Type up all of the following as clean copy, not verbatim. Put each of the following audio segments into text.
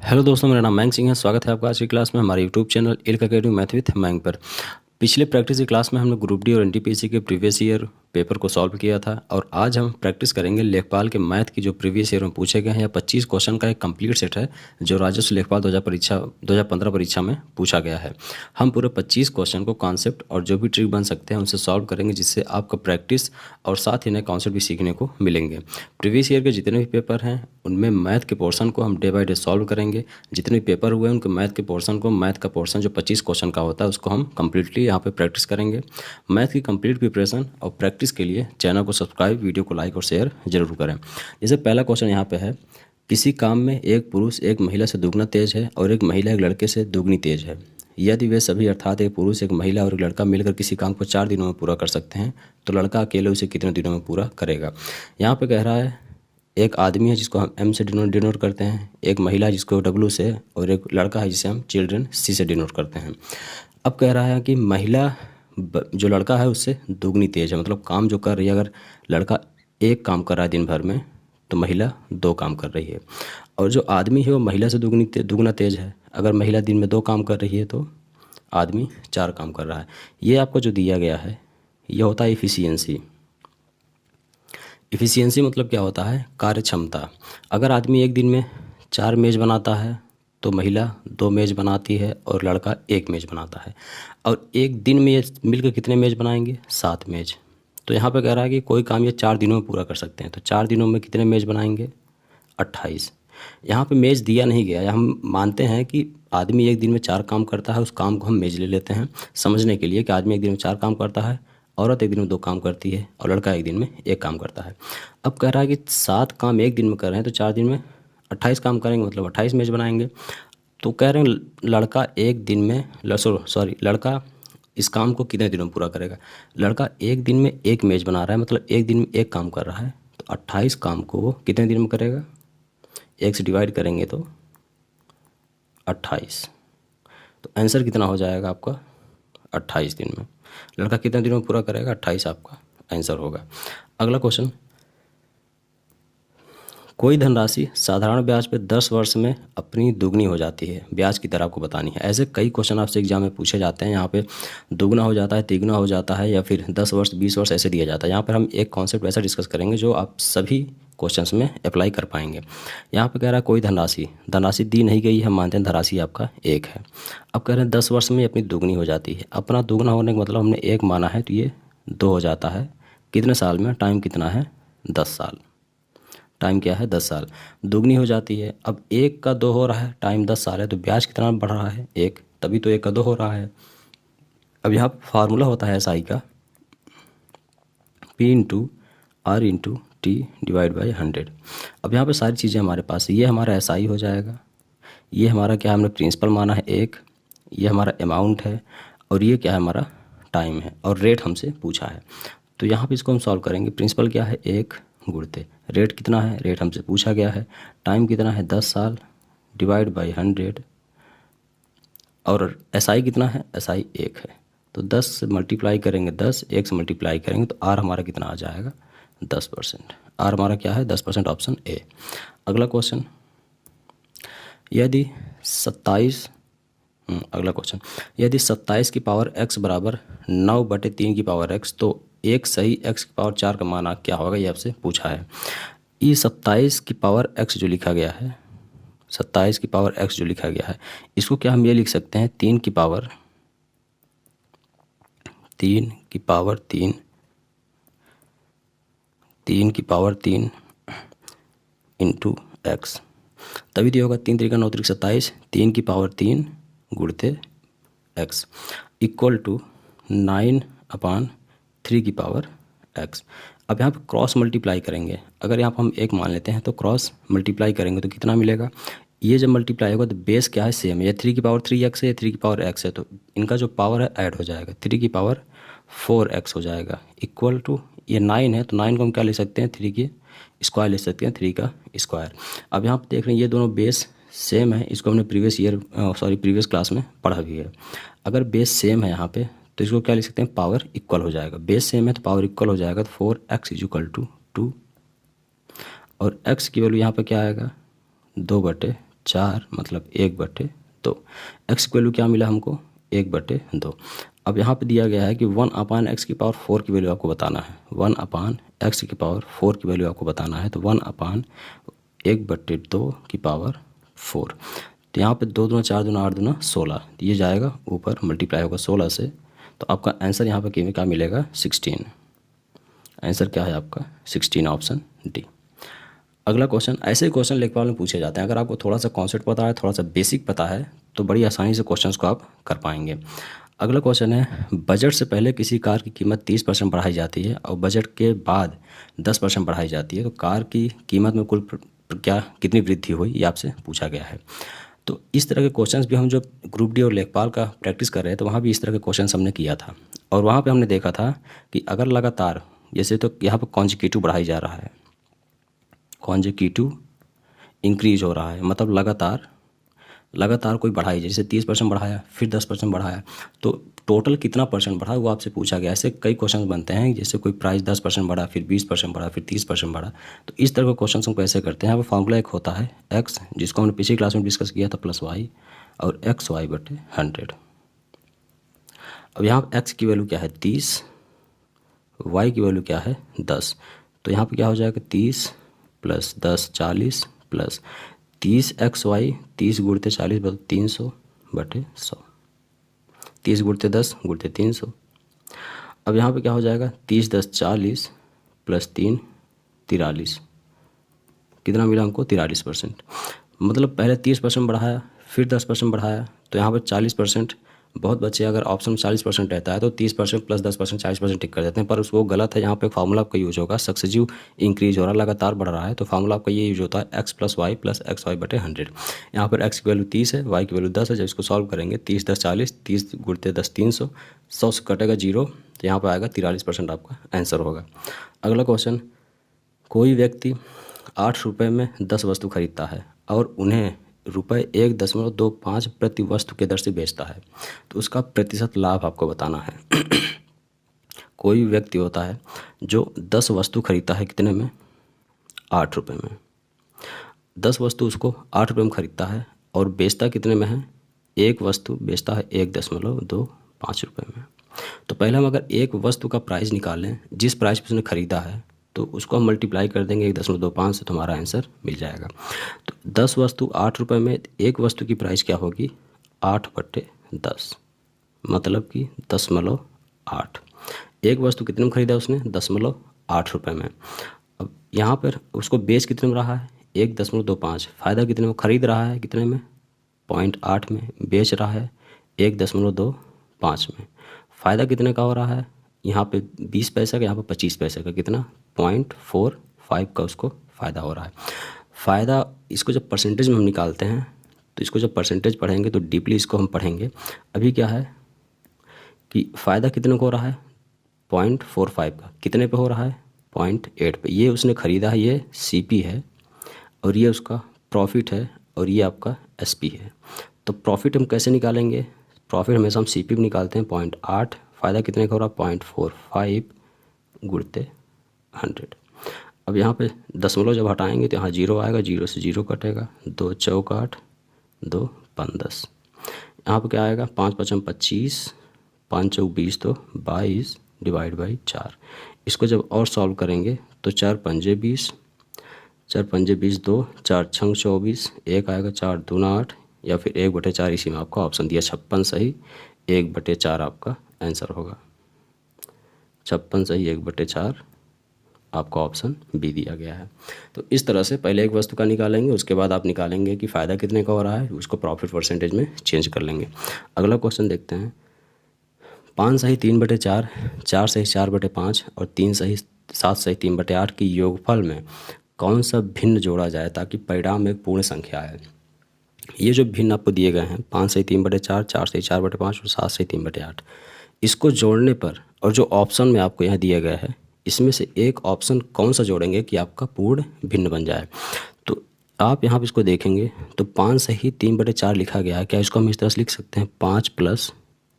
Hello दोस्तों, मेरा नाम मयंक सिंह है। स्वागत है आपका आज की क्लास में हमारे यूट्यूब चैनल इल्क अकेडमी मैथ विथ मयंक पर। पिछले प्रैक्टिस की क्लास में हमने ग्रुप डी और एनटीपीसी के प्रीवियस ईयर पेपर को सॉल्व किया था और आज हम प्रैक्टिस करेंगे लेखपाल के मैथ की जो प्रीवियस ईयर में पूछे गए हैं। या 25 क्वेश्चन का एक कंप्लीट सेट है जो राजस्व लेखपाल 2015 परीक्षा में पूछा गया है। हम पूरे 25 क्वेश्चन को कॉन्सेप्ट और जो भी ट्रिक बन सकते हैं उनसे सॉल्व करेंगे, जिससे आपका प्रैक्टिस और साथ ही नए कॉन्सेप्ट भी सीखने को मिलेंगे। प्रीवियस ईयर के जितने भी पेपर हैं उनमें मैथ के पोर्शन को हम डे बाय डे सॉल्व करेंगे। जितने भी पेपर हुए हैं उनके मैथ के पोर्शन को, मैथ का पोर्शन जो 25 क्वेश्चन का होता है उसको हम कंप्लीटली यहाँ पे प्रैक्टिस करेंगे। मैथ की कंप्लीट प्रिपरेशन और प्रैक्टिस के लिए चैनल को सब्सक्राइब, वीडियो को लाइक और शेयर जरूर करें। जैसे पहला क्वेश्चन यहाँ पे है, किसी काम में एक पुरुष एक महिला से दुगना तेज है और एक महिला एक लड़के से दुगनी तेज है। यदि वे सभी अर्थात एक पुरुष एक महिला और एक लड़का मिलकर किसी काम को 4 दिनों में पूरा कर सकते हैं तो लड़का अकेले उसे कितने दिनों में पूरा करेगा। यहाँ पे कह रहा है एक आदमी है जिसको हम एम से डिनोट करते हैं, एक महिला जिसको डब्ल्यू से, और एक लड़का है जिसे हम चिल्ड्रन सी से डिनोट करते हैं। अब कह रहा है कि महिला जो लड़का है उससे दुगनी तेज है, मतलब काम जो कर रही है, अगर लड़का एक काम कर रहा है दिन भर में तो महिला 2 काम कर रही है। और जो आदमी है वो महिला से दुगना तेज है, अगर महिला दिन में 2 काम कर रही है तो आदमी 4 काम कर रहा है। ये आपको जो दिया गया है ये होता है इफ़िशियंसी। इफ़िशियंसी मतलब क्या होता है? कार्य क्षमता। अगर आदमी एक दिन में 4 मेज़ बनाता है तो महिला 2 मेज़ बनाती है और लड़का 1 मेज़ बनाता है। और एक दिन में ये मिलकर कितने मेज़ बनाएंगे? 7 मेज़। तो यहाँ पे कह रहा है कि कोई काम ये 4 दिनों में पूरा कर सकते हैं, तो 4 दिनों में कितने मेज़ बनाएंगे? 28। यहाँ पे मेज़ दिया नहीं गया है, हम मानते हैं कि आदमी एक दिन में 4 काम करता है, उस काम को हम मेज़ ले लेते हैं समझने के लिए कि आदमी एक दिन में 4 काम करता है, औरत एक दिन में 2 काम करती है और लड़का एक दिन में 1 काम करता है। अब कह रहा है कि 7 काम एक दिन में कर रहे हैं तो 4 दिन में 28 काम करेंगे, मतलब 28 मेज़ बनाएंगे। तो कह रहे हैं लड़का एक दिन में लड़का इस काम को कितने दिनों में पूरा करेगा। लड़का एक दिन में 1 मेज़ बना रहा है, मतलब एक दिन में 1 काम कर रहा है, तो 28 काम को वो कितने दिन में करेगा? 1 से डिवाइड करेंगे तो 28। तो आंसर कितना हो जाएगा आपका? 28 दिन में। लड़का कितने दिनों में पूरा करेगा? 28 आपका आंसर होगा। अगला क्वेश्चन, कोई धनराशि साधारण ब्याज पे 10 वर्ष में अपनी दुगनी हो जाती है, ब्याज की दर आपको बतानी है। ऐसे कई क्वेश्चन आपसे एग्जाम में पूछे जाते हैं। यहाँ पे दुगना हो जाता है, तिगुना हो जाता है, या फिर 10 वर्ष 20 वर्ष ऐसे दिया जाता है। यहाँ पर हम एक कॉन्सेप्ट ऐसा डिस्कस करेंगे जो आप सभी क्वेश्चंस में अप्लाई कर पाएंगे। यहाँ पे कह रहा है कोई धनराशि दी नहीं गई, हम मानते हैं धनराशि आपका 1 है। अब कह रहे हैं 10 वर्ष में अपनी दुगनी हो जाती है। अपना दुगना होने का मतलब हमने 1 माना है तो ये 2 हो जाता है। कितने साल में? टाइम कितना है? 10 साल। टाइम क्या है? 10 साल। दुगनी हो जाती है। अब 1 का 2 हो रहा है, टाइम 10 साल है, तो ब्याज कितना बढ़ रहा है? 1, तभी तो 1 का 2 हो रहा है। अब यहाँ फार्मूला होता है SI का, P/R/T/100। अब यहाँ पे सारी चीज़ें हमारे पास, ये हमारा SI हो जाएगा, ये हमारा क्या, हमने प्रिंसिपल माना है 1, ये हमारा अमाउंट है, और ये क्या है? हमारा टाइम है, और रेट हमसे पूछा है। तो यहाँ पे इसको हम सॉल्व करेंगे। प्रिंसिपल क्या है? 1 गुणते रेट कितना है? रेट हमसे पूछा गया है। टाइम कितना है? 10 साल, डिवाइड बाई 100, और SI कितना है? SI 1 है। तो 10 से मल्टीप्लाई करेंगे 10, 1 से मल्टीप्लाई करेंगे तो R हमारा कितना आ जाएगा? 10%। R हमारा क्या है? 10%, ऑप्शन ए। अगला क्वेश्चन, यदि 27 अगला क्वेश्चन, यदि 27 की पावर x बराबर 9/3 की पावर x, तो एक सही x की पावर 4 का मान क्या होगा? ये आपसे पूछा है। ये 27 की पावर x जो लिखा गया है, 27 की पावर x जो लिखा गया है, इसको क्या हम ये लिख सकते हैं? 3 की पावर 3 की पावर 3 3 की पावर 3 इंटू एक्स, तभी तो होगा 3 3 9 27, 3 की पावर 3 गुणते एक्स इक्वल टू 9/3 की पावर एक्स। अब यहाँ पे क्रॉस मल्टीप्लाई करेंगे। अगर यहाँ पर हम 1 मान लेते हैं तो क्रॉस मल्टीप्लाई करेंगे तो कितना मिलेगा? ये जब मल्टीप्लाई होगा तो बेस क्या है? सेम है। ये 3 की पावर 3x है, 3 की पावर x है, तो इनका जो पावर है ऐड हो जाएगा, 3 की पावर 4x हो जाएगा, इक्वल टू ये 9 है, तो 9 को हम क्या ले सकते हैं? 3 की स्क्वायर ले सकते हैं, 3 का स्क्वायर। अब यहाँ पे देख रहे हैं ये दोनों बेस सेम है, इसको हमने प्रीवियस क्लास में पढ़ा भी है। अगर बेस सेम है यहाँ पे तो इसको क्या लिख सकते हैं? पावर इक्वल हो जाएगा। बेस सेम है तो पावर इक्वल हो जाएगा, तो 4x = 2, और x की वैल्यू यहाँ पे क्या आएगा? 2/3। 4 मतलब 1/2। एक्स की वैल्यू क्या मिला हमको, 1/2। अब यहाँ पे दिया गया है कि 1/x⁴ की वैल्यू आपको बताना है। 1/x⁴ की वैल्यू आपको बताना है, तो 1/1/2 तो यहाँ पे 2 दूना 4 दूना 8 दूना 16, ये जाएगा ऊपर मल्टीप्लाई होगा 16 से। तो आपका आंसर यहाँ पर क्या मिलेगा, 16। आंसर क्या है आपका 16, ऑप्शन डी। अगला क्वेश्चन, ऐसे क्वेश्चन लेखपाल में पूछे जाते हैं। अगर आपको थोड़ा सा कॉन्सेप्ट पता है, थोड़ा सा बेसिक पता है, तो बड़ी आसानी से क्वेश्चंस को आप कर पाएंगे। अगला क्वेश्चन है, बजट से पहले किसी कार की कीमत 30% बढ़ाई जाती है और बजट के बाद 10% बढ़ाई जाती है, तो कार की कीमत में कुल कितनी वृद्धि हुई, ये आपसे पूछा गया है। तो इस तरह के क्वेश्चंस भी हम जो ग्रुप डी और लेखपाल का प्रैक्टिस कर रहे हैं, तो वहाँ भी इस तरह के क्वेश्चंस हमने किया था। और वहाँ पे हमने देखा था कि अगर लगातार, जैसे तो यहाँ पर कॉन्जिक्यूटिव बढ़ाई जा रहा है, कॉन्जिक्यूटिव इंक्रीज हो रहा है, मतलब लगातार कोई बढ़ाई, जैसे 30% बढ़ाया, फिर 10% बढ़ाया, तो टोटल कितना परसेंट बढ़ा वो आपसे पूछा गया। ऐसे कई क्वेश्चन बनते हैं, जैसे कोई प्राइस 10% बढ़ा, फिर 20% बढ़ा, फिर 30% बढ़ा। तो इस तरह के क्वेश्चन हम कैसे करते हैं, वो फार्मूला एक होता है एक्स, जिसको हमने पिछली क्लास में डिस्कस किया था, प्लस वाई, और XY/100। अब यहाँ एक्स की वैल्यू क्या है 30, वाई की वैल्यू क्या है 10, तो यहाँ पे क्या हो जाएगा 30 प्लस 10 40 प्लस 30XY, 30 गुणित 40 बदल 300/100, 30 गुणित 10 गुणित 300। अब यहाँ पे क्या हो जाएगा 30 10 40 प्लस 3 43, कितना मिला हमको 43%। मतलब पहले 30% बढ़ाया, फिर 10% बढ़ाया, तो यहाँ पर 40% बहुत बच्चे अगर ऑप्शन में 40% रहता है तो 30% प्लस 10% 40% टिक कर देते हैं, पर उसको गलत है। यहाँ पे फार्मूला आपका यूज होगा, सक्सेसिव इंक्रीज हो रहा है, लगातार बढ़ रहा है, तो फार्मूला आपका ये यूज होता है x + y + XY/100। यहाँ पर x की वैल्यू 30 है, y की वैल्यू 10 है। जब इसको सॉल्व करेंगे 30 10 40, 30 गुणित 10 300, 100 से कटेगा 0, तो यहाँ पर आएगा 43% आपका आंसर होगा। अगला क्वेश्चन, कोई व्यक्ति 8 रुपये में 10 वस्तु खरीदता है और उन्हें ₹1.25 प्रति वस्तु के दर से बेचता है, तो उसका प्रतिशत लाभ आपको बताना है। कोई व्यक्ति होता है जो 10 वस्तु खरीदता है, कितने में, 8 रुपये में। 10 वस्तु उसको 8 रुपये में खरीदता है और बेचता कितने में है, एक वस्तु बेचता है 1.25 रुपये में। तो पहले हम अगर एक वस्तु का प्राइस निकालें, जिस प्राइस पर उसने ख़रीदा है, तो उसको हम मल्टीप्लाई कर देंगे 1.25 से, तो हमारा आंसर मिल जाएगा। तो 10 वस्तु 8 रुपये में, एक वस्तु की प्राइस क्या होगी 8/10, मतलब कि 10.8। एक वस्तु कितने में ख़रीदा उसने 10.8 रुपये में। अब यहाँ पर उसको बेच कितने में रहा है 1.25, फ़ायदा कितने में, खरीद रहा है कितने में 0.8 में, बेच रहा है 1.25 में। फ़ायदा कितने का हो रहा है, यहाँ पे 20 पैसे का, यहाँ पे 25 पैसे का, कितना 0.45 का उसको फ़ायदा हो रहा है। फ़ायदा इसको जब परसेंटेज में हम निकालते हैं, तो इसको जब परसेंटेज पढ़ेंगे तो डीपली इसको हम पढ़ेंगे। अभी क्या है कि फ़ायदा कितने को हो रहा है 0.45 का, कितने पे हो रहा है 0.8 पे। ये उसने ख़रीदा है, ये CP है, और ये उसका प्रॉफिट है, और ये आपका SP है। तो प्रॉफिट हम कैसे निकालेंगे, प्रॉफिट हमेशा हम CP में निकालते हैं 0.8, फ़ायदा कितने का हो रहा है 0.45 गुणित 100। अब यहाँ पे दशमलव जब हटाएंगे तो यहाँ 0 आएगा, 0 से 0 कटेगा, 2 चौक 8, 2 5 10। यहाँ पे क्या आएगा 5 5 25, 5 चौक 20, तो 22 / 4। इसको जब और सॉल्व करेंगे तो 4 पंजे 20, 4 पंजे 20, 2 4 छंग 24, 1 आएगा, 4 दूना 8, या फिर 1/4। इसी में आपका ऑप्शन दिया 56 सही, 1/4 आपका आंसर होगा। 56 सही, 1/4 आपका ऑप्शन बी दिया गया है। तो इस तरह से पहले एक वस्तु का निकालेंगे, उसके बाद आप निकालेंगे कि फ़ायदा कितने का हो रहा है, उसको प्रॉफिट परसेंटेज में चेंज कर लेंगे। अगला क्वेश्चन देखते हैं, 5 सही 3/4, 4 सही 4/5 और 3 सही 7 सही 3/8 की योगफल में कौन सा भिन्न जोड़ा जाए ताकि परिणाम एक पूर्ण संख्या आए। ये जो भिन्न आपको दिए गए हैं 5 सही 3/4, 4 सही 4/5 और 7 सही 3/8, इसको जोड़ने पर, और जो ऑप्शन में आपको यहाँ दिया गया है, इसमें से एक ऑप्शन कौन सा जोड़ेंगे कि आपका पूर्ण भिन्न बन जाए। तो आप यहाँ पे इसको देखेंगे तो 5 सही 3/4 लिखा गया है, क्या इसको हम इस तरह से लिख सकते हैं 5 +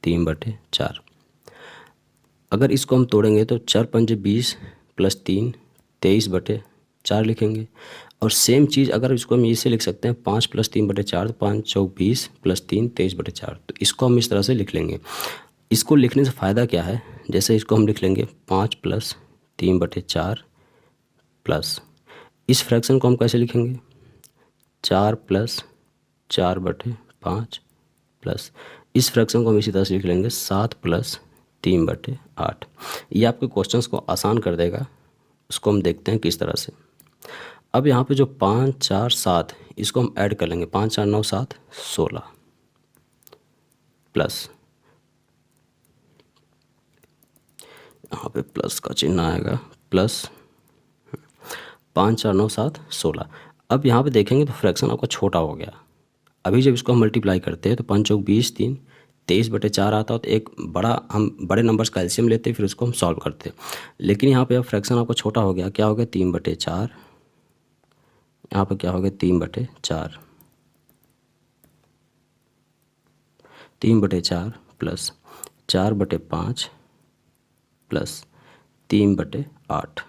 3/4। अगर इसको हम तोड़ेंगे तो 4 पंजे 20 + 3 23/4 लिखेंगे, और सेम चीज़ अगर इसको हम इसे लिख सकते हैं 5 + 3/4, तो 5 चौक 20 + 3 23/4, तो इसको हम इस तरह से लिख लेंगे। इसको लिखने से फ़ायदा क्या है, जैसे इसको हम लिख लेंगे 5 + 3/4 प्लस, इस फ्रैक्शन को हम कैसे लिखेंगे 4 + 4/5 प्लस, इस फ्रैक्शन को हम इसी तरह से लिख लेंगे 7 + 3/8। ये आपके क्वेश्चंस को आसान कर देगा। उसको हम देखते हैं किस तरह से। अब यहाँ पे जो 5 4 7 इसको हम ऐड कर लेंगे, 5 4 9 7 16 प्लस, यहाँ पे प्लस का चिन्ह आएगा, प्लस 5 4 9 7 16। अब यहाँ पे देखेंगे तो फ्रैक्शन आपका छोटा हो गया। अभी जब इसको हम मल्टीप्लाई करते हैं तो 5 चौक 20 3 23/4 आता है, तो एक बड़ा हम बड़े नंबर्स का एलसीएम लेते हैं, फिर उसको हम सॉल्व करते हैं। लेकिन यहाँ पे अब फ्रैक्शन आपका छोटा हो गया, क्या हो गया 3/4, यहाँ पे क्या हो गया 3/4, 3/4 प्लस 4/5 प्लस 3/8।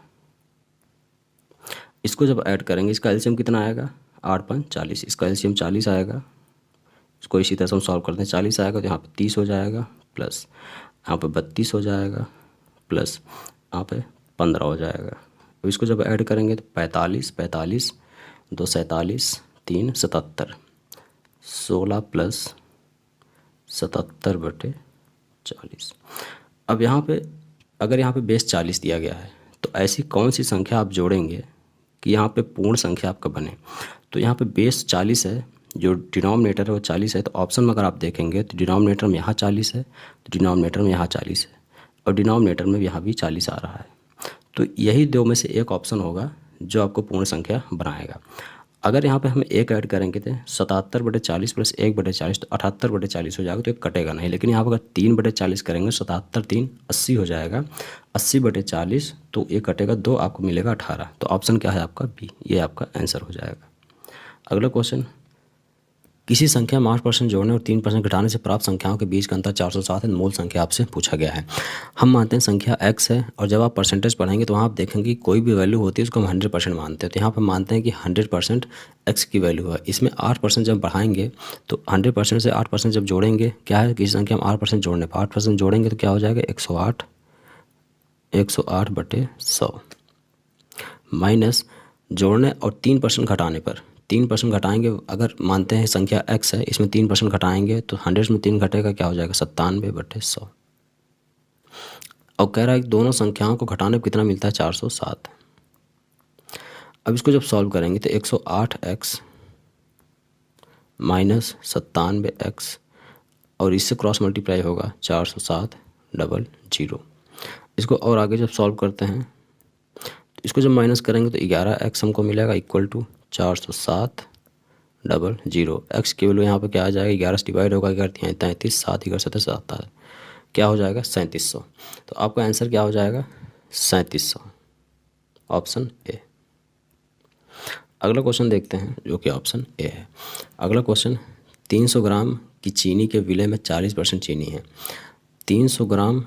इसको जब ऐड करेंगे इसका एलसीएम कितना आएगा 8 5 40, इसका एलसीएम 40 आएगा। इसको इसी तरह से हम सॉल्व करते हैं, 40 आएगा तो यहाँ पे 30 हो जाएगा, प्लस यहाँ पे 32 हो जाएगा, प्लस यहाँ पे 15 हो जाएगा। अब इसको जब ऐड करेंगे तो 45 45 2 47 3 77, 16 + 77/40। अब यहाँ पे अगर यहाँ पे बेस 40 दिया गया है तो ऐसी कौन सी संख्या आप जोड़ेंगे कि यहाँ पे पूर्ण संख्या आपका बने। तो यहाँ पे बेस 40 है, जो डिनोमिनेटर है वो 40 है, तो ऑप्शन में अगर आप देखेंगे तो डिनोमिनेटर में यहाँ 40 है, तो डिनोमिनेटर में यहाँ 40 है, और डिनोमिनेटर में यहाँ भी 40 आ रहा है। तो यही दो में से एक ऑप्शन होगा जो आपको पूर्ण संख्या बनाएगा। अगर यहाँ पे हम एक ऐड करेंगे तो 77/40 + 1/40 तो 78/40 हो जाएगा, तो एक कटेगा नहीं। लेकिन यहाँ पर अगर 3/40 करेंगे 77 3 80 हो जाएगा, 80/40 तो एक कटेगा 2, आपको मिलेगा 18। तो ऑप्शन क्या है आपका बी, ये आपका आंसर हो जाएगा। अगला क्वेश्चन, किसी संख्या में 8% जोड़ने और 3% घटाने से प्राप्त संख्याओं के बीच का अंतर 407 है, मूल संख्या आपसे पूछा गया है। हम मानते हैं संख्या x है, और जब आप परसेंटेज पढ़ेंगे तो वहाँ आप देखेंगे कि कोई भी वैल्यू होती है उसको हम 100% मानते हैं। तो यहाँ पर मानते हैं कि 100% x की वैल्यू है। इसमें 8% जब बढ़ाएंगे तो 100% से 8% जब जोड़ेंगे, क्या है किसी संख्या में 8% जोड़ने पर 8% जोड़ेंगे तो क्या हो जाएगा 108 108/100, माइनस जोड़ने और 3% घटाने पर 3% घटाएंगे। अगर मानते हैं संख्या x है, इसमें 3% घटाएंगे तो 100 में 3 घटेगा, क्या हो जाएगा 97/100। और कह रहा है कि दोनों संख्याओं को घटाने पर कितना मिलता है 407। अब इसको जब सॉल्व करेंगे तो 108x माइनस 97x, और इससे क्रॉस मल्टीप्लाई होगा 407/0। इसको और आगे जब सॉल्व करते हैं तो इसको जब माइनस करेंगे तो 11x हमको मिलेगा इक्वल टू 407/0। एक्स की वैल्यू यहाँ पे क्या आ जाएगा, 11 से डिवाइड होगा 11 33, 7 11 7 77, क्या हो जाएगा 3700। तो आपका आंसर क्या हो जाएगा 3700, ऑप्शन ए। अगला क्वेश्चन देखते हैं जो कि ऑप्शन ए है। अगला क्वेश्चन, 300 ग्राम की चीनी के विलय में 40% चीनी है। 300 ग्राम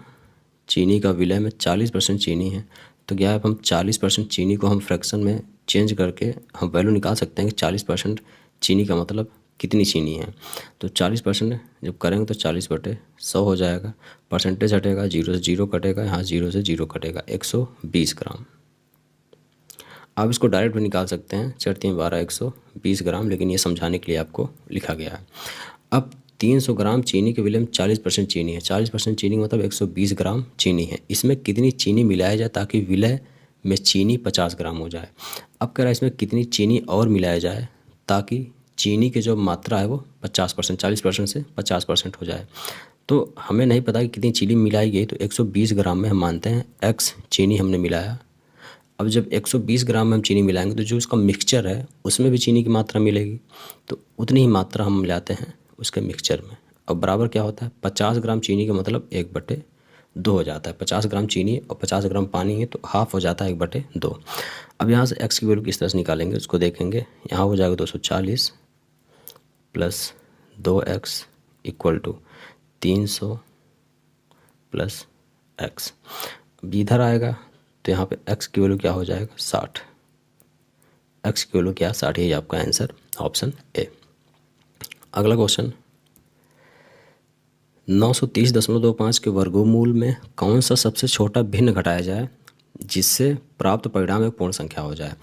चीनी का विलय में 40% चीनी है, तो क्या है हम 40% चीनी को हम फ्रैक्शन में चेंज करके हम वैल्यू निकाल सकते हैं कि 40% चीनी का मतलब कितनी चीनी है। तो 40% जब करेंगे तो 40/100 हो जाएगा, परसेंटेज हटेगा, 0 से 0 कटेगा, यहाँ 0 से 0 कटेगा, 120 ग्राम। आप इसको डायरेक्ट भी निकाल सकते हैं, 4 3 12 120 ग्राम, लेकिन ये समझाने के लिए आपको लिखा गया है। अब 300 ग्राम चीनी के विलय में 40% चीनी है, 40% चीनी मतलब 120 ग्राम चीनी है। इसमें कितनी चीनी मिलाया जाए ताकि विलय में चीनी 50 ग्राम हो जाए। अब कह रहा है इसमें कितनी चीनी और मिलाया जाए ताकि चीनी की जो मात्रा है वो 50%, 40% से 50% हो जाए। तो हमें नहीं पता कि कितनी चीनी मिलाई गई, तो 120 ग्राम में हम मानते हैं x चीनी हमने मिलाया। अब जब 120 ग्राम में हम चीनी मिलाएंगे तो जो उसका मिक्सचर है उसमें भी चीनी की मात्रा मिलेगी, तो उतनी ही मात्रा हम मिलाते हैं उसके मिक्सचर में। अब बराबर क्या होता है 50 ग्राम चीनी का मतलब 1/2 हो जाता है। 50 ग्राम चीनी और 50 ग्राम पानी है तो हाफ हो जाता है 1/2। अब यहाँ से x की वैल्यू किस तरह से निकालेंगे उसको देखेंगे। यहाँ हो जाएगा 240 + 2x इक्वल टू 300 + x। अब इधर आएगा तो यहाँ पे x की वैल्यू क्या हो जाएगा 60 एक्स की वैल्यू क्या 60 है, आपका आंसर ऑप्शन ए। अगला क्वेश्चन, 930.25 के वर्गमूल में कौन सा सबसे छोटा भिन्न घटाया जाए जिससे प्राप्त परिणाम एक पूर्ण संख्या हो जाए।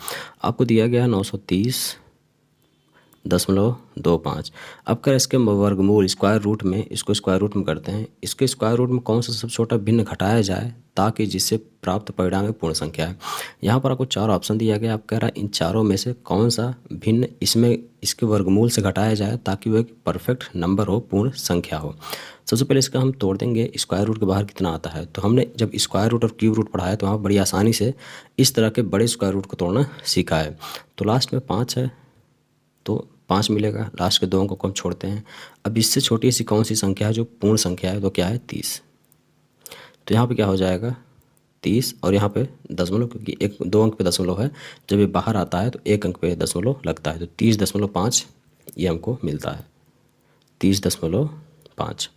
आपको दिया गया है 930.25। अब कर इसके वर्गमूल स्क्वायर रूट में, इसको स्क्वायर रूट में करते हैं, इसके स्क्वायर रूट में कौन सा सबसे छोटा भिन्न घटाया जाए ताकि जिससे प्राप्त परिणाम एक पूर्ण संख्या है। यहाँ पर आपको चार ऑप्शन दिया गया, आप कह रहा है इन चारों में से कौन सा भिन्न इसमें इसके वर्गमूल से घटाया जाए ताकि वो एक परफेक्ट नंबर हो, पूर्ण संख्या हो। सबसे पहले इसका हम तोड़ देंगे, स्क्वायर रूट के बाहर कितना आता है। तो हमने जब स्क्वायर रूट और क्यूब रूट पढ़ा है तो वहाँ बड़ी आसानी से इस तरह के बड़े स्क्वायर रूट को तोड़ना सीखा है। तो लास्ट में 5 है तो 5 मिलेगा, लास्ट के 2 अंकों को हम छोड़ते हैं। अब इससे छोटी सी कौन सी संख्या है जो पूर्ण संख्या है, तो क्या है 30। तो यहाँ पे क्या हो जाएगा 30 और यहाँ पे दशमलव, क्योंकि 2 अंक पे दशमलव है, जब ये बाहर आता है तो 1 अंक पे दशमलव लगता है, तो 30.5 ये हमको मिलता है, 30.5।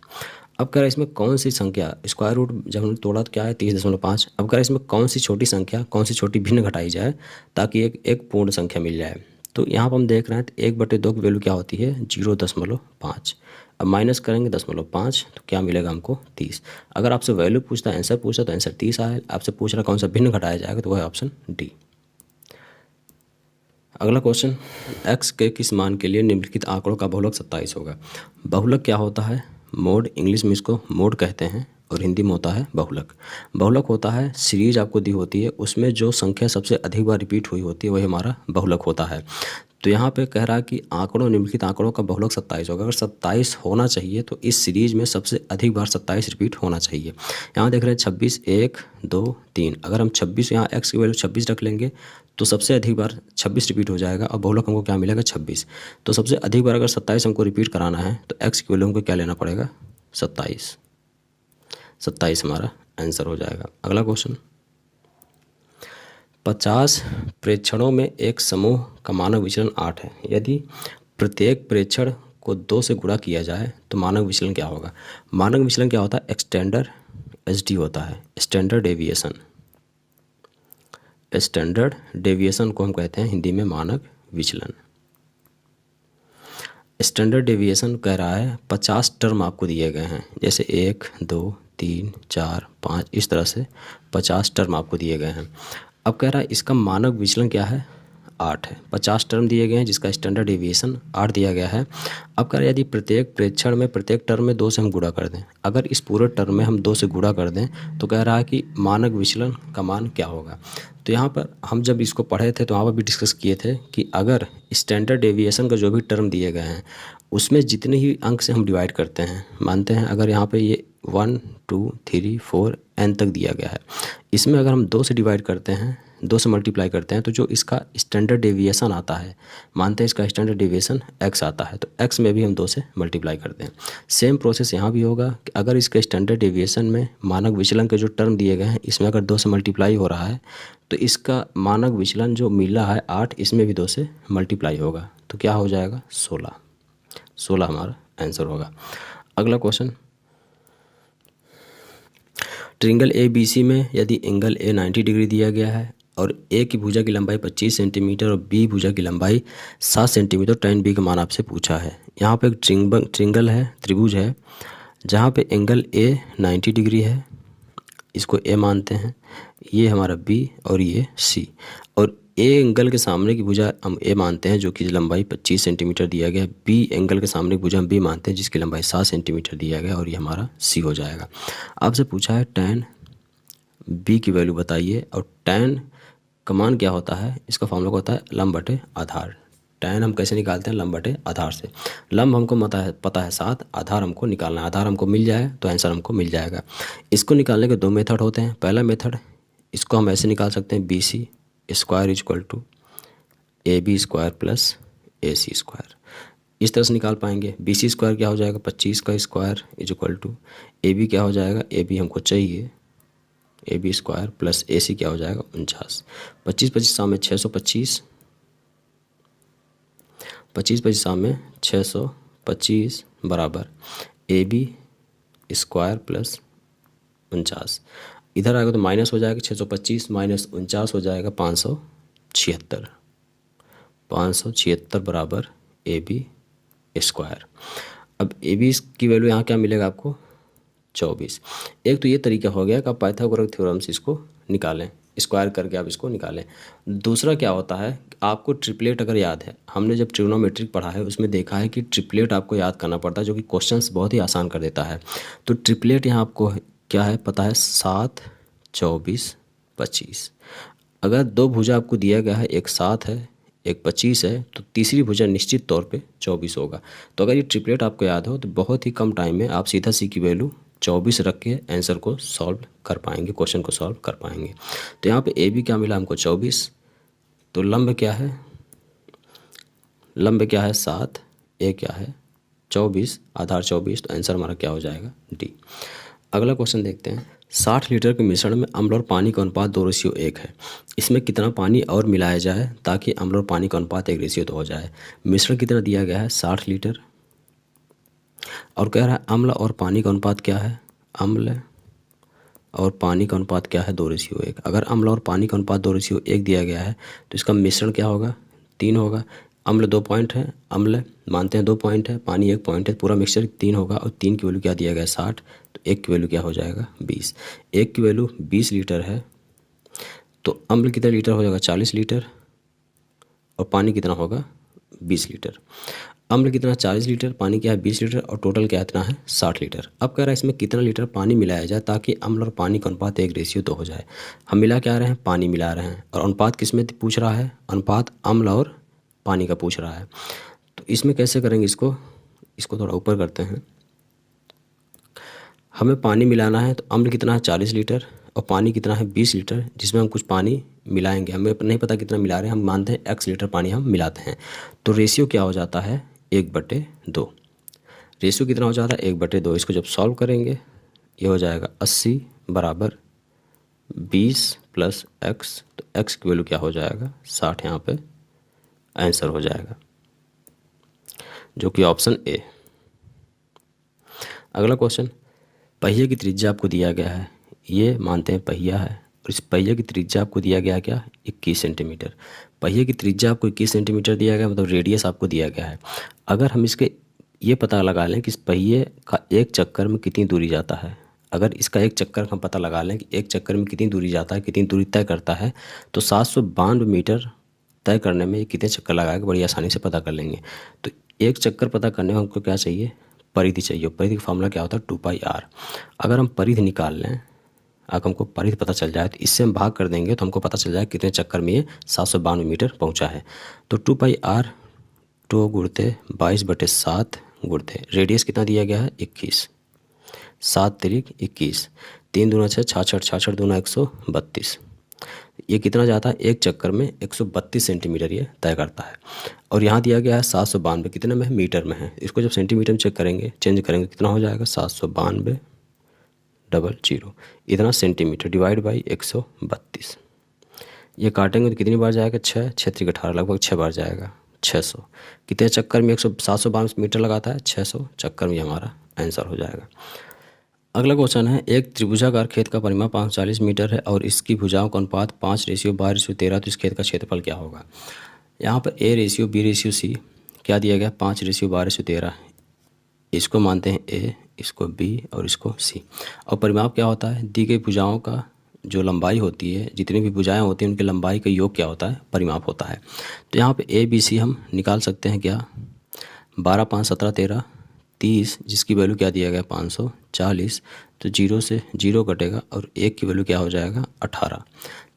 अब कह रहा है इसमें कौन सी संख्या, स्क्वायर रूट जब हमने तोड़ा तो क्या है 30.5। अब कह रहा है इसमें कौन सी छोटी संख्या, कौन सी छोटी भिन्न घटाई जाए ताकि एक पूर्ण संख्या मिल जाए। तो यहाँ पर हम देख रहे हैं तो 1/2 की वैल्यू क्या होती है 0.5। अब माइनस करेंगे 0.5 तो क्या मिलेगा हमको 30। अगर आपसे वैल्यू पूछता है, आंसर पूछता तो आंसर 30 आए। आपसे पूछ रहा कौन सा भिन्न घटाया जाएगा तो वह है ऑप्शन डी। अगला क्वेश्चन, x के किस मान के लिए निम्नलिखित आंकड़ों का बहुलक 27 होगा। बहुलक क्या होता है, मोड, इंग्लिश में इसको मोड कहते हैं और हिंदी में होता है बहुलक। बहुलक होता है सीरीज आपको दी होती है, उसमें जो संख्या सबसे अधिक बार रिपीट हुई होती है वही हमारा बहुलक होता है। तो यहाँ पे कह रहा है कि आंकड़ों, निम्नलिखित आंकड़ों का बहुलक 27 होगा। अगर 27 होना चाहिए तो इस सीरीज में सबसे अधिक बार 27 रिपीट होना चाहिए। यहाँ देख रहे हैं 26, 1, 2, 3। अगर हम 26 यहाँ x की वैल्यू 26 रख लेंगे तो सबसे अधिक बार 26 रिपीट हो जाएगा और बहुलक हमको क्या मिलेगा 26। तो सबसे अधिक बार अगर 27 हमको रिपीट कराना है तो x की वैल्यू हमको क्या लेना पड़ेगा 27। 27 हमारा आंसर हो जाएगा। अगला क्वेश्चन, 50 प्रेक्षणों में एक समूह का मानक विचलन 8 है। यदि प्रत्येक प्रेक्षण को 2 से गुणा किया जाए तो मानक विचलन क्या होगा। मानक विचलन क्या होता है, स्टैंडर्ड SD होता है, स्टैंडर्ड डेविएशन। स्टैंडर्ड डेविएशन को हम कहते हैं हिंदी में मानक विचलन। स्टैंडर्ड डेविएशन कह रहा है 50 टर्म आपको दिए गए हैं, जैसे 1, 2, 3, 4, 5, इस तरह से 50 टर्म आपको दिए गए हैं। अब कह रहा है इसका मानक विचलन क्या है 8 है। 50 टर्म दिए गए हैं जिसका स्टैंडर्ड डेविएशन 8 दिया गया है। अब कह रहा है यदि प्रत्येक प्रेक्षण में, प्रत्येक टर्म में 2 से हम गुणा कर दें, अगर इस पूरे टर्म में हम 2 से गुणा कर दें तो कह रहा है कि मानक विचलन का मान क्या होगा। तो यहाँ पर हम जब इसको पढ़े थे तो वहाँ पर भी डिस्कस किए थे कि अगर स्टैंडर्ड डेविएशन का जो भी टर्म दिए गए हैं उसमें जितने ही अंक से हम डिवाइड करते हैं, मानते हैं अगर यहाँ पे ये 1, 2, 3, 4 n तक दिया गया है, इसमें अगर हम 2 से डिवाइड करते हैं, 2 से मल्टीप्लाई करते हैं तो जो इसका स्टैंडर्ड डेविएशन आता है, मानते हैं इसका स्टैंडर्ड डेविएशन x आता है, तो x में भी हम 2 से मल्टीप्लाई करते हैं। सेम प्रोसेस यहाँ भी होगा कि अगर इसके स्टैंडर्ड डेविएशन में मानक विचलन के जो टर्म दिए गए हैं इसमें अगर 2 से मल्टीप्लाई हो रहा है तो इसका मानक विचलन जो मिल रहा है 8, इसमें भी 2 से मल्टीप्लाई होगा, तो क्या हो जाएगा 16 हमारा आंसर होगा। अगला क्वेश्चन, ट्रिंगल ABC में यदि एंगल A 90 डिग्री दिया गया है और A की भुजा की लंबाई 25 सेंटीमीटर और B भुजा की लंबाई 7 सेंटीमीटर, tan B का मान आपसे पूछा है। यहाँ पे एक ट्रिंगल है, त्रिभुज है, जहाँ पे एंगल A 90 डिग्री है, इसको A मानते हैं, ये हमारा B और ये C, और A एंगल के सामने की भुजा हम A मानते हैं जो कि लंबाई 25 सेंटीमीटर दिया गया है, B एंगल के सामने की भुजा हम B मानते हैं जिसकी लंबाई 7 सेंटीमीटर दिया गया और ये हमारा C हो जाएगा। आपसे पूछा है tan B की वैल्यू बताइए, और tan का मान क्या होता है, इसका फॉर्मूला होता है लंब बटे आधार। tan हम कैसे निकालते हैं, लंब बटे आधार से। लंब हमको पता है 7, आधार हमको निकालना है, आधार हमको मिल जाए तो आंसर हमको मिल जाएगा। इसको निकालने के 2 मेथड होते हैं। पहला मेथड, इसको हम ऐसे निकाल सकते हैं BC square equal to AB square plus AC square, इस तरह से निकाल पाएंगे। BC स्क्वायर क्या हो जाएगा 25 का square is equal to AB क्या हो जाएगा, AB हमको चाहिए AB स्क्वायर प्लस AC क्या हो जाएगा 49। 25 में 625, 25 में 625 बराबर AB स्क्वायर प्लस 49। इधर आएगा तो माइनस हो जाएगा, 625 माइनस 49 हो जाएगा 576। 576 बराबर AB स्क्वायर। अब AB की वैल्यू यहाँ क्या मिलेगा आपको 24। एक तो ये तरीका हो गया कि आप पाइथागोरस थ्योरम से इसको निकालें, स्क्वायर करके आप इसको निकालें। दूसरा क्या होता है, आपको ट्रिपलेट अगर याद है, हमने जब ट्रिग्नोमेट्रिक पढ़ा है उसमें देखा है कि ट्रिपलेट आपको याद करना पड़ता है, जो कि क्वेश्चंस बहुत ही आसान कर देता है। तो ट्रिपलेट यहाँ आपको क्या है पता है, 7, 24, 25। अगर दो भुजा आपको दिया गया है, एक 7 है एक 25 है, तो तीसरी भुजा निश्चित तौर पे 24 होगा। तो अगर ये ट्रिपलेट आपको याद हो तो बहुत ही कम टाइम में आप सीधा सी की वैल्यू 24 रख के आंसर को सॉल्व कर पाएंगे, क्वेश्चन को सॉल्व कर पाएंगे। तो यहाँ पे ए बी क्या मिला हमको 24, तो लंब क्या है, लंब क्या है 7, ए क्या है 24, आधार 24, तो आंसर हमारा क्या हो जाएगा डी। अगला क्वेश्चन देखते हैं। 60 लीटर के मिश्रण में अम्ल और पानी का अनुपात 2:1 है। इसमें कितना पानी और मिलाया जाए ताकि अम्ल और पानी का अनुपात 1:2 हो जाए। मिश्रण कितना दिया गया है 60 लीटर, और कह रहा है अम्ल और पानी का अनुपात क्या है, अम्ल और पानी का अनुपात क्या है 2:1। अगर अम्ल और पानी का अनुपात 2:1 दिया गया है तो इसका मिश्रण क्या होगा 3 होगा। अम्ल 2 पॉइंट है, अम्ल मानते हैं 2 पॉइंट है, पानी 1 पॉइंट है, पूरा मिक्सचर 3 होगा। और 3 की वैल्यू क्या दिया गया है 60, तो 1 की वैल्यू क्या हो जाएगा 20। 1 की वैल्यू 20 लीटर है, तो अम्ल कितना लीटर हो जाएगा 40 लीटर, और पानी कितना होगा 20 लीटर। अम्ल कितना 40 लीटर, पानी क्या है 20 लीटर, और टोटल क्या इतना है 60 लीटर। अब कह रहा है इसमें कितना लीटर पानी मिलाया जाए ताकि अम्ल और पानी का अनुपात 1:2 हो जाए। हम मिला क्या रहे हैं, पानी मिला रहे हैं, और अनुपात किस में पूछ रहा है, अनुपात अम्ल और पानी का पूछ रहा है। तो इसमें कैसे करेंगे, इसको थोड़ा ऊपर करते हैं। हमें पानी मिलाना है, तो अम्ल कितना है 40 लीटर और पानी कितना है 20 लीटर, जिसमें हम कुछ पानी मिलाएंगे। हमें नहीं पता कितना मिला रहे हैं, हम मानते हैं x लीटर पानी हम मिलाते हैं। तो रेशियो क्या हो जाता है 1/2। रेशियो कितना हो जाता है 1/2। इसको जब सॉल्व करेंगे ये हो जाएगा 80 बराबर 20 + x, तो x की वैल्यू क्या हो जाएगा 60, यहाँ पे आंसर हो जाएगा, जो कि ऑप्शन ए। अगला क्वेश्चन, पहिए की त्रिज्या आपको दिया गया है, ये मानते हैं पहिया है, और इस पहिए की त्रिज्या आपको दिया गया क्या 21 सेंटीमीटर। पहिए की त्रिज्या आपको 21 सेंटीमीटर दिया गया, मतलब रेडियस आपको दिया गया है। अगर हम इसके ये पता लगा लें कि इस पहिए का एक चक्कर में कितनी दूरी जाता है, अगर इसका एक चक्कर हम पता लगा लें कि एक चक्कर में कितनी दूरी जाता है, कितनी दूरी तय करता है, तो 792 मीटर तय करने में कितने चक्कर लगाएगा बड़ी आसानी से पता कर लेंगे। तो एक चक्कर पता करने में हमको क्या चाहिए, परिधि चाहिए। परिधि का फॉर्मूला क्या होता है 2πr। अगर हम परिधि निकाल लें, अगर हमको परिधि पता चल जाए तो इससे हम भाग कर देंगे तो हमको पता चल जाए कितने चक्कर में ये 792 मीटर पहुंचा है। तो 2πr 2 गुणते 22/7 गुणते रेडियस कितना दिया गया है 21, 7 तिरिक 21, 3 दूना 6, 66, 66 दूना 132। ये कितना जाता है एक चक्कर में 132 सेंटीमीटर ये तय करता है। और यहाँ दिया गया है 792, कितने में है मीटर में है। इसको जब सेंटीमीटर में चेंज करेंगे कितना हो जाएगा 792 00 इतना सेंटीमीटर डिवाइड बाई 132। ये काटेंगे तो कितनी बार जाएगा 6, 6 × 18 लगभग 6 बार जाएगा 600। कितने चक्कर में 792 मीटर लगाता है 600 चक्कर में हमारा आंसर हो जाएगा। अगला क्वेश्चन है, एक त्रिभुजाकार खेत का परिमाप 540 मीटर है और इसकी भुजाओं का अनुपात 5:12:13, तो इस खेत का क्षेत्रफल क्या होगा। यहाँ पर A:B:C क्या दिया गया 5:12:13। इसको मानते हैं A, इसको B और इसको C। और परिमाप क्या होता है, दी गई भुजाओं का जो लंबाई होती है, जितनी भी भुजाएं होती हैं उनकी लंबाई का योग क्या होता है, परिमाप होता है। तो यहाँ पे ABC हम निकाल सकते हैं क्या 12, 5, 17, 13, 30, जिसकी वैल्यू क्या दिया गया 540। तो 0 से 0 कटेगा और 1 की वैल्यू क्या हो जाएगा 18।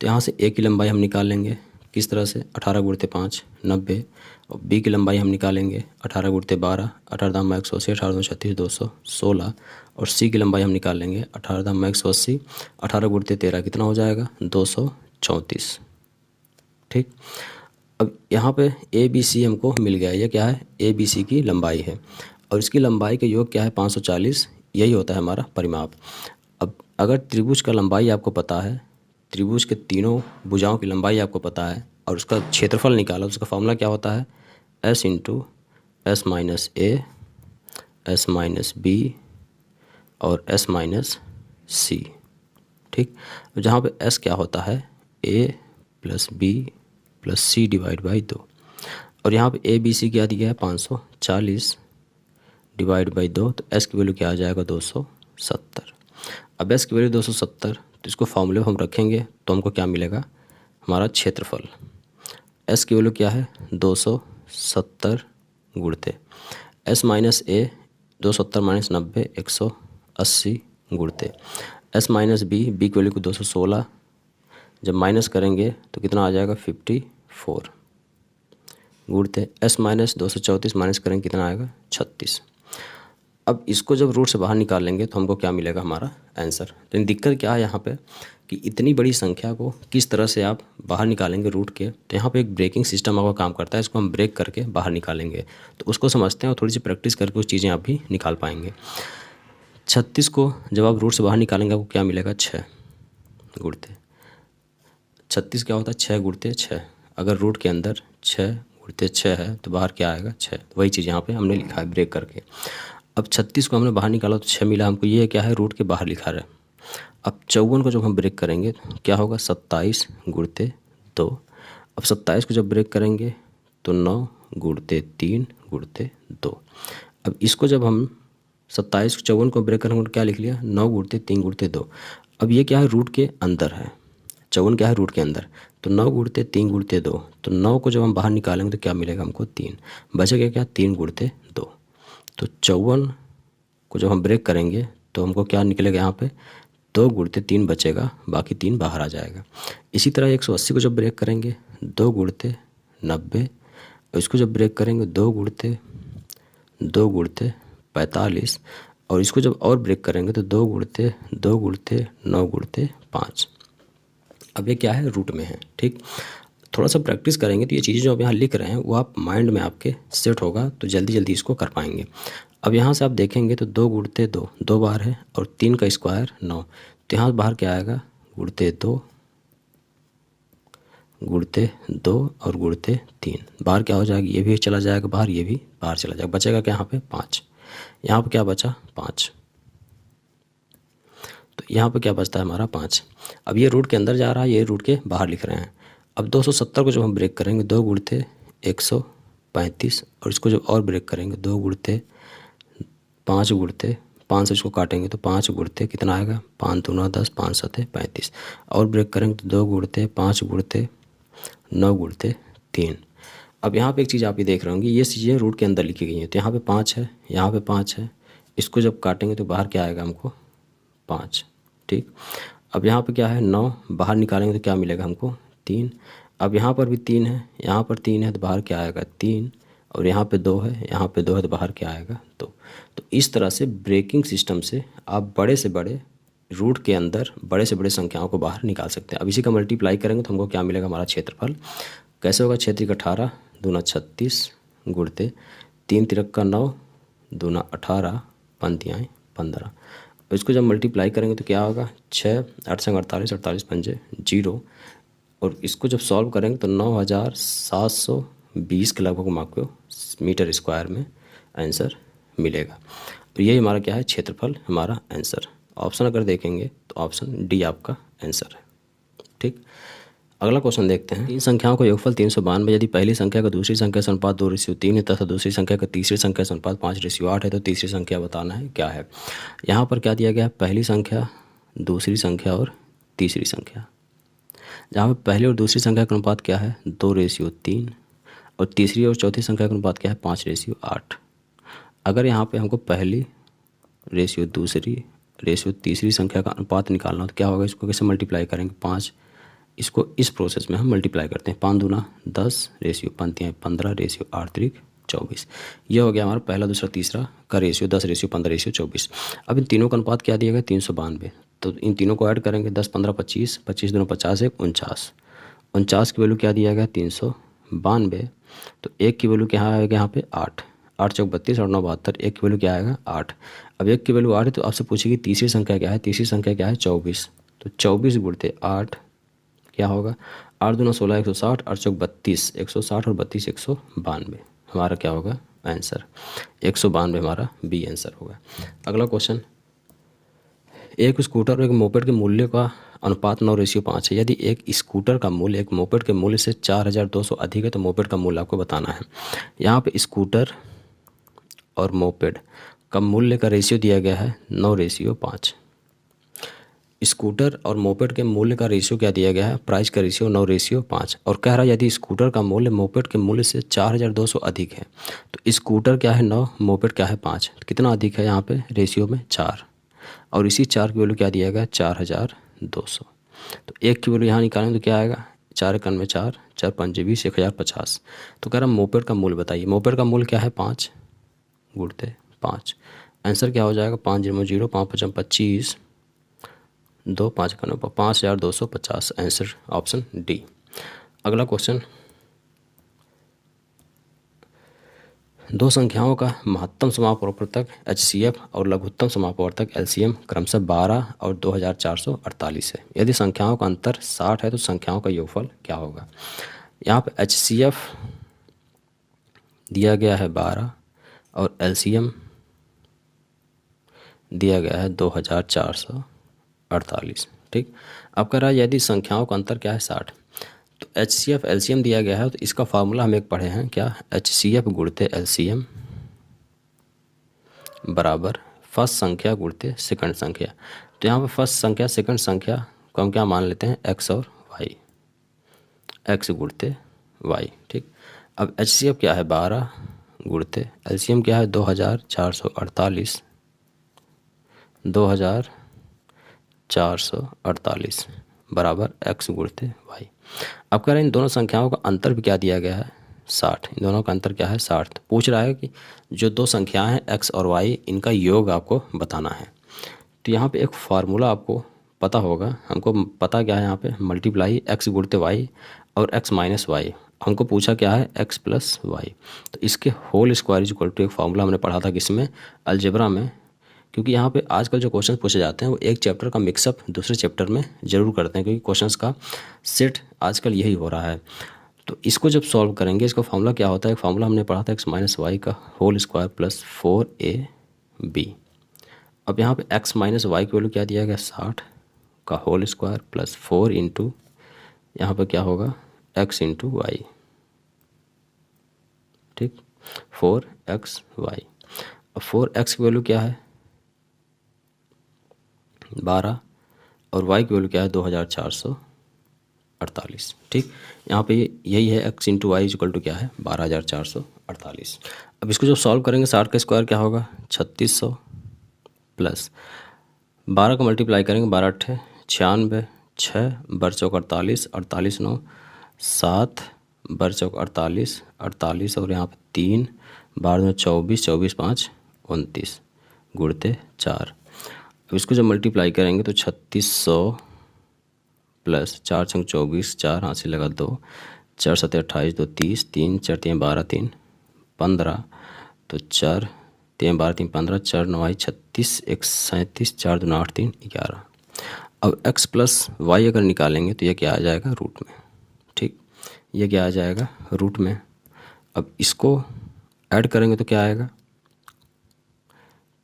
तो यहाँ से A की लंबाई हम निकाल लेंगे किस तरह से 18 × 5 90, और B की लंबाई हम निकालेंगे 18 × 12 18 दाम 180, 18 दूनी 36 216, और C की लंबाई हम निकाल लेंगे 18 दाम 180, 18 × 13 कितना हो जाएगा 234। ठीक, अब यहाँ पे ABC हमको मिल गया, ये क्या है ABC की लंबाई है, और इसकी लंबाई का योग क्या है 540, यही होता है हमारा परिमाप। अब अगर त्रिभुज का लंबाई आपको पता है, त्रिभुज के तीनों भुजाओं की लंबाई आपको पता है, और उसका क्षेत्रफल निकाला, उसका फॉर्मूला क्या होता है S × S - A S - B और S - C। ठीक, जहाँ पे S क्या होता है A + B + C divide by 2। और यहाँ पे ए बी सी क्या दिया है 540 डिवाइड बाई 2, तो एस की वैल्यू क्या आ जाएगा 270। अब एस की वैल्यू 270, तो इसको फॉर्मूले हम रखेंगे तो हमको क्या मिलेगा, हमारा क्षेत्रफल। एस की वैल्यू क्या है 270 गुणते एस माइनस ए, 270 माइनस 90 180 गुणते एस माइनस बी, बी की वैल्यू को 216 जब माइनस करेंगे तो कितना आ जाएगा 54 गुणते एस माइनस 234 माइनस करेंगे कितना आएगा 36। अब इसको जब रूट से बाहर निकालेंगे तो हमको क्या मिलेगा, हमारा आंसर। लेकिन दिक्कत क्या है यहाँ पे कि इतनी बड़ी संख्या को किस तरह से आप बाहर निकालेंगे रूट के, तो यहाँ पे एक ब्रेकिंग सिस्टम आपका काम करता है, इसको हम ब्रेक करके बाहर निकालेंगे। तो उसको समझते हैं और थोड़ी सी प्रैक्टिस करके उस चीज़ें आप भी निकाल पाएंगे। 36 को जब आप रूट से बाहर निकालेंगे आपको क्या मिलेगा 6 गुणते 36 क्या होता है 6 गुणते 6। अगर रूट के अंदर 6 गुणते 6 है तो बाहर क्या आएगा 6। वही चीज़ यहाँ पे हमने लिखा है ब्रेक करके। अब 36 को हमने बाहर निकाला तो 6 मिला हमको, ये क्या है रूट के बाहर लिखा रहा है। अब 54 को जब हम ब्रेक करेंगे तो क्या होगा 27 गुणते 2। अब 27 को जब ब्रेक करेंगे तो 9 गुणते 3 गुणते 2। अब इसको जब हम 27 54 को ब्रेक करेंगे तो क्या लिख लिया 9 गुणते 3 गुणते 2। अब ये क्या है रूट के अंदर है, 54 क्या है रूट के अंदर, तो 9 गुणते 3 गुणते 2, तो 9 को जब हम बाहर निकालेंगे तो क्या मिलेगा हमको 3, बचेगा क्या 3 गुणते 2। तो 54 को जब हम ब्रेक करेंगे तो हमको क्या निकलेगा यहाँ पे 2 गुणते 3 बचेगा, बाकी 3 बाहर आ जाएगा। इसी तरह 180 को जब ब्रेक करेंगे 2 गुणते 90, और इसको जब ब्रेक करेंगे 2 गुणते 45, और इसको जब और ब्रेक करेंगे तो 2 गुणते 9 गुणते 5। अब ये क्या है रूट में है, ठीक। थोड़ा सा प्रैक्टिस करेंगे तो ये चीज़ें जो आप यहाँ लिख रहे हैं वो आप माइंड में आपके सेट होगा, तो जल्दी जल्दी इसको कर पाएंगे। अब यहाँ से आप देखेंगे तो 2 गुणते 2 2 बार है, और 3 का स्क्वायर 9, तो यहाँ बाहर क्या आएगा गुणते 2 और गुणते 3, बाहर क्या हो जाएगा ये भी चला जाएगा बाहर, ये भी बाहर चला जाएगा, बचेगा क्या यहाँ पे 5। यहाँ पे क्या बचा 5, तो यहाँ पे क्या बचता है हमारा 5। अब ये रूट के अंदर जा रहा है, ये रूट के बाहर लिख रहे हैं। अब 270 को जब हम ब्रेक करेंगे 2 गुणते 135, और इसको जब और ब्रेक करेंगे 2 गुणते 5 गुणते 5 से इसको काटेंगे तो 5 गुणते कितना आएगा 5 दूना 10 5 सते 35, और ब्रेक करेंगे तो 2 गुणते 5 गुणते 9 गुणते 3। अब यहाँ पे एक चीज़ आप ये देख रहे होंगे, ये चीज़ें रूट के अंदर लिखी गई हैं, तो यहाँ पे 5 है, यहाँ पे 5 है, इसको जब काटेंगे तो बाहर क्या आएगा हमको 5, ठीक। अब यहाँ पे क्या है 9, बाहर निकालेंगे तो क्या मिलेगा हमको 3। अब यहाँ पर भी 3 है, यहाँ पर 3 है, तो बाहर क्या आएगा 3, और यहाँ पे 2 है, यहाँ पे 2 है, तो बाहर क्या आएगा 2। तो इस तरह से ब्रेकिंग सिस्टम से आप बड़े से बड़े रूट के अंदर बड़े से बड़े संख्याओं को बाहर निकाल सकते हैं। अब इसी का मल्टीप्लाई करेंगे तो हमको क्या मिलेगा हमारा क्षेत्रफल। कैसे होगा, क्षेत्रिक 18 दूना 36 गुणते 3 तिरक 9 दूना 18 पंक्तियाँ 15। इसको जब मल्टीप्लाई करेंगे तो क्या होगा 6 8 संग 48 48 पंजे 0, और इसको जब सॉल्व करेंगे तो 9720 के लगभग आपको मीटर स्क्वायर में आंसर मिलेगा। तो यही हमारा क्या है क्षेत्रफल, हमारा आंसर। ऑप्शन अगर देखेंगे तो ऑप्शन डी आपका आंसर है, ठीक। अगला क्वेश्चन देखते हैं। तीन संख्याओं का योगफल 392 यदि पहली संख्या का दूसरी संख्या से अनुपात 2:3 है तथा दूसरी संख्या का तीसरी संख्या से अनुपात 5:8 है तो तीसरी संख्या बताना है क्या है। यहाँ पर क्या दिया गया है, पहली संख्या, दूसरी संख्या और तीसरी संख्या। जहाँ पर पहली और दूसरी संख्या का अनुपात क्या है 2:3, और तीसरी और चौथी संख्या का अनुपात क्या है 5:8। अगर यहाँ पे हमको पहली रेशियो दूसरी रेशियो तीसरी संख्या का अनुपात निकालना हो तो क्या होगा, इसको कैसे मल्टीप्लाई करेंगे 5, इसको इस प्रोसेस में हम मल्टीप्लाई करते हैं। 5 दूना 10 रेशियो पंक्तियाँ 15 रेशियो 8 त्रिक 24। ये हो गया हमारा पहला दूसरा तीसरा का रेशियो 10 रेशियो 15 रेशियो 24। अब इन तीनों का अनुपात क्या दिया गया 392, तो इन तीनों को ऐड करेंगे 10 15 25 25 दूना 50 1 49। 49 की वैल्यू क्या दिया गया 392, तो एक की वैल्यू क्या आएगा यहाँ पे 8 8 चौक 32 और 9 72, एक की वैल्यू क्या आएगा 8। अब एक की वैल्यू 8 है तो आपसे पूछेगी तीसरी संख्या क्या है, तीसरी संख्या क्या है 24, तो 24 गुणते 8 क्या होगा 8 दूना 16 160 8 चौक 32 160 और 32 192, हमारा क्या होगा आंसर 192, हमारा बी आंसर होगा। अगला क्वेश्चन, एक स्कूटर और एक मोपेड के मूल्य का अनुपात 9:5 है। यदि एक स्कूटर का मूल्य एक मोपेड के मूल्य से 4200 अधिक है तो मोपेड का मूल्य आपको बताना है। यहाँ पे स्कूटर और मोपेड का मूल्य का रेशियो दिया गया है 9:5। स्कूटर और मोपेड के मूल्य का रेशियो क्या दिया गया है, प्राइस का रेशियो 9:5। और कह रहा है यदि स्कूटर का मूल्य मोपेड के मूल्य से 4200 अधिक है तो स्कूटर क्या है 9, मोपेड क्या है 5। कितना अधिक है यहाँ पे रेशियो में 4, और इसी 4 की वैल्यू क्या दिया गया 4200। तो एक की वैल्यू यहाँ निकालें तो क्या आएगा, 4 एकन में 4, 4 पंजे 20, 1050। तो कह रहा मोपेड का मूल्य बताइए। मोपेड का मूल्य क्या है 5 गुणते 5। आंसर क्या हो जाएगा 5 0 0 5 5 25, 2 5 का 9 5250। Answer option D. अगला क्वेश्चन, दो संख्याओं का महत्तम समापवर्तक HCF और लघुत्तम समापवर्तक LCM क्रमशः 12 और 2448 है। यदि संख्याओं का अंतर 60 है तो संख्याओं का योगफल क्या होगा। यहाँ पे HCF दिया गया है 12 और LCM दिया गया है 2448। ठीक, अब कह रहा है यदि संख्याओं का अंतर क्या है 60, तो HCF LCM दिया गया है तो इसका फार्मूला हम एक पढ़े हैं क्या, HCF गुणते LCM बराबर फर्स्ट संख्या गुणते सेकंड संख्या। तो यहाँ पर फर्स्ट संख्या सेकंड संख्या को हम क्या मान लेते हैं x और y, x गुणते y। ठीक, अब HCF क्या है 12 गुणते LCM क्या है 2448, 2448 बराबर x गुणते y। अब कह रहे हैं इन दोनों संख्याओं का अंतर भी क्या दिया गया है 60। इन दोनों का अंतर क्या है 60। तो पूछ रहा है कि जो दो संख्याएं हैं x और y इनका योग आपको बताना है। तो यहाँ पे एक फार्मूला आपको पता होगा, हमको पता क्या है यहाँ पे मल्टीप्लाई x गुणते y और x माइनस वाई। हमको पूछा क्या है x प्लस वाई, तो इसके whole square is equal to एक फार्मूला हमने पढ़ा था किसमें, अलजेब्रा में। क्योंकि यहाँ पे आजकल जो क्वेश्चन पूछे जाते हैं वो एक चैप्टर का मिक्सअप दूसरे चैप्टर में ज़रूर करते हैं, क्योंकि क्वेश्चंस का सेट आजकल यही हो रहा है। तो इसको जब सॉल्व करेंगे इसका फार्मूला क्या होता है, एक फार्मूला हमने पढ़ा था x माइनस वाई का होल स्क्वायर प्लस 4ab। अब यहाँ पे x माइनस वाई की वैल्यू क्या दिया गया 60 का होल स्क्वायर प्लस 4 इंटू यहाँ पर क्या होगा x इंटू वाई। ठीक, 4xy। अब 4x की वैल्यू क्या है 12 और y की वैल्यू क्या है 2448। ठीक, यहाँ पे यही है x into Y equal to क्या है 12448। अब इसको जब सॉल्व करेंगे 60 का स्क्वायर क्या होगा 3600 प्लस 12 का मल्टीप्लाई करेंगे 12 अट्ठे 96, 6 बर चौक 48, 48 9 7 बर चौक 48, 48 और यहाँ पे 3 12 24, 24 5 29 गुणते 4। अब इसको जब मल्टीप्लाई करेंगे तो 3600 प्लस 4 छंग 24, 4 हाथ से लगा 2, 4 7 28, 2 30, 3 4 3 12, 3 15, तो 4 3 12 3 15, 4 9 36, 1 37, 4 2 8 3 11। अब x प्लस वाई अगर निकालेंगे तो ये क्या आ जाएगा रूट में। ठीक, ये क्या आ जाएगा रूट में। अब इसको ऐड करेंगे तो क्या आएगा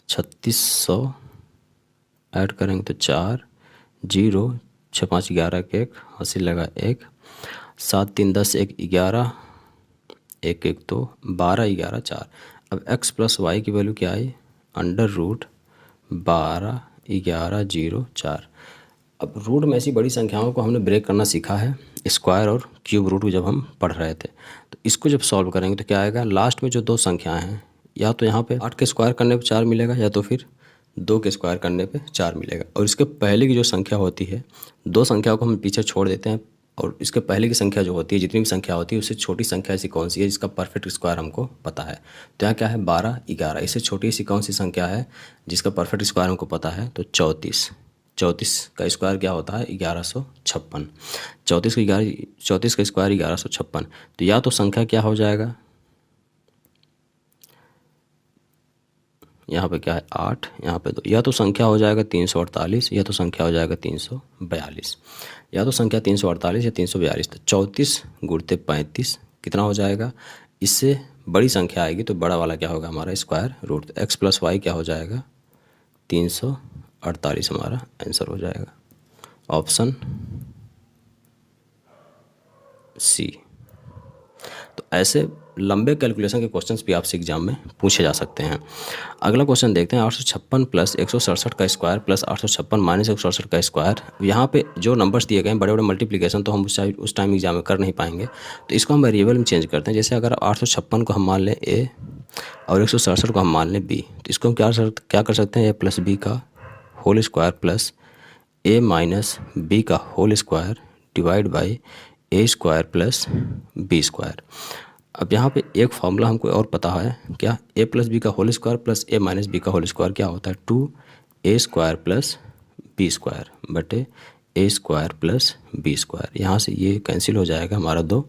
3600 ऐड करेंगे तो 4 0 6 5 11 के 1 80 लगा 1 7 3 10 1 11 1 1 2 12 11 4। अब x प्लस वाई की वैल्यू क्या आई अंडर रूट 12 11 0 4। अब रूट में ऐसी बड़ी संख्याओं को हमने ब्रेक करना सीखा है स्क्वायर और क्यूब रूट जब हम पढ़ रहे थे। तो इसको जब सॉल्व करेंगे तो क्या आएगा लास्ट में जो दो संख्याएं हैं, या तो यहाँ पे 8 के स्क्वायर करने पे 4 मिलेगा या तो फिर 2 के स्क्वायर करने पे 4 मिलेगा। और इसके पहले की जो संख्या होती है, दो संख्याओं को हम पीछे छोड़ देते हैं और इसके पहले की संख्या जो होती है, जितनी भी संख्या होती है उससे छोटी संख्या ऐसी कौन सी है जिसका परफेक्ट स्क्वायर हमको पता है। तो यहाँ क्या है 12 11, इससे छोटी सी कौन सी संख्या है जिसका परफेक्ट स्क्वायर हमको पता है, तो 34। 34 का स्क्वायर क्या होता है 1156। 34 का स्क्वायर 1156। तो या तो संख्या क्या हो जाएगा, यहाँ पे क्या है 8, यहाँ पे 2, या तो संख्या हो जाएगा 348 या तो संख्या हो जाएगा 342, या तो संख्या 348 या 342। तो 34 गुणते 35 कितना हो जाएगा, इससे बड़ी संख्या आएगी तो बड़ा वाला क्या होगा हमारा स्क्वायर रूट। तो x प्लस वाई क्या हो जाएगा 348 हमारा आंसर हो जाएगा। Option C. तो ऐसे लंबे कैलकुलेशन के क्वेश्चंस भी आपसे एग्जाम में पूछे जा सकते हैं। अगला क्वेश्चन देखते हैं, 856 प्लस 167 का स्क्वायर प्लस 856 माइनस 167 का स्क्वायर। यहाँ पे जो नंबर्स दिए गए हैं बड़े बड़े मल्टीप्लिकेशन तो हम उस टाइम एग्जाम में कर नहीं पाएंगे, तो इसको हम वेरिएबल में चेंज करते हैं। जैसे अगर 856 को हम मान लें ए और 167 को हम मान लें बी, तो इसको हम क्या कर सकते हैं, ए प्लस बी का whole square plus A minus B का whole square divide by A square plus B square. अब यहाँ पे एक फॉर्मूला हमको और पता है, क्या, ए प्लस बी का whole square plus A minus B का होल स्क्वायर क्या होता है, 2a square plus B square बटे A square plus B square. यहाँ से ये कैंसिल हो जाएगा, हमारा 2